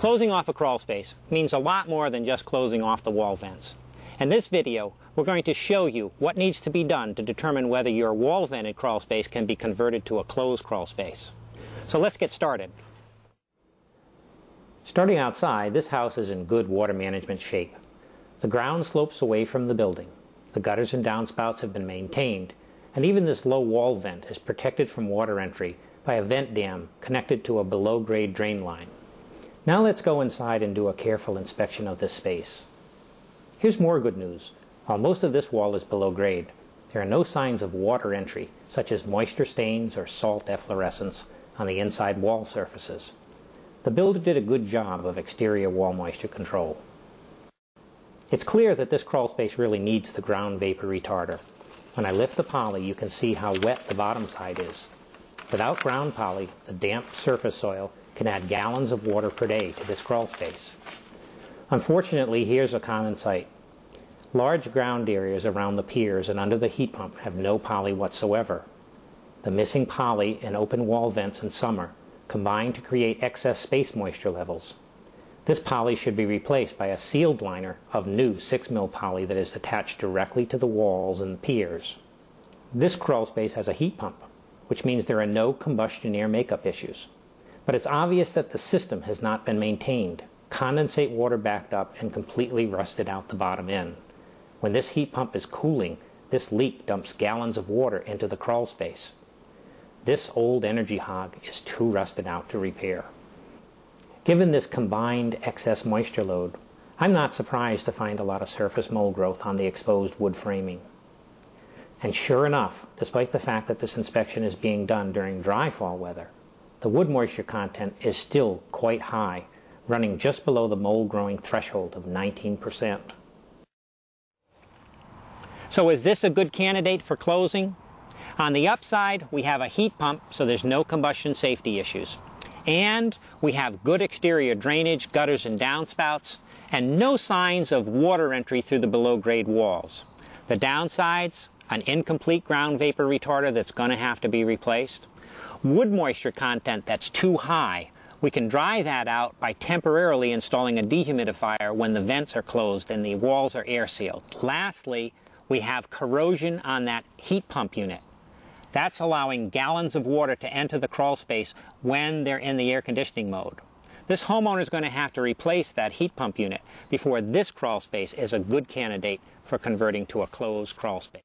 Closing off a crawl space means a lot more than just closing off the wall vents. In this video, we're going to show you what needs to be done to determine whether your wall-vented crawl space can be converted to a closed crawl space. So let's get started. Starting outside, this house is in good water management shape. The ground slopes away from the building. The gutters and downspouts have been maintained, and even this low wall vent is protected from water entry by a vent dam connected to a below-grade drain line. Now let's go inside and do a careful inspection of this space. Here's more good news. While most of this wall is below grade, there are no signs of water entry, such as moisture stains or salt efflorescence, on the inside wall surfaces. The builder did a good job of exterior wall moisture control. It's clear that this crawl space really needs the ground vapor retarder. When I lift the poly, you can see how wet the bottom side is. Without ground poly, the damp surface soil can add gallons of water per day to this crawl space. Unfortunately, here's a common sight. Large ground areas around the piers and under the heat pump have no poly whatsoever. The missing poly and open wall vents in summer combine to create excess space moisture levels. This poly should be replaced by a sealed liner of new 6mm poly that is attached directly to the walls and the piers. This crawl space has a heat pump, which means there are no combustion air makeup issues. But it's obvious that the system has not been maintained. Condensate water backed up and completely rusted out the bottom end. When this heat pump is cooling, this leak dumps gallons of water into the crawl space. This old energy hog is too rusted out to repair. Given this combined excess moisture load, I'm not surprised to find a lot of surface mold growth on the exposed wood framing. And sure enough, despite the fact that this inspection is being done during dry fall weather, the wood moisture content is still quite high, running just below the mold growing threshold of 19%. So is this a good candidate for closing? On the upside, we have a heat pump, so there's no combustion safety issues. And we have good exterior drainage, gutters and downspouts, and no signs of water entry through the below-grade walls. The downsides, an incomplete ground vapor retarder that's going to have to be replaced. Wood moisture content that's too high. We can dry that out by temporarily installing a dehumidifier when the vents are closed and the walls are air sealed. Lastly, we have corrosion on that heat pump unit. That's allowing gallons of water to enter the crawl space when they're in the air conditioning mode. This homeowner is going to have to replace that heat pump unit before this crawl space is a good candidate for converting to a closed crawl space.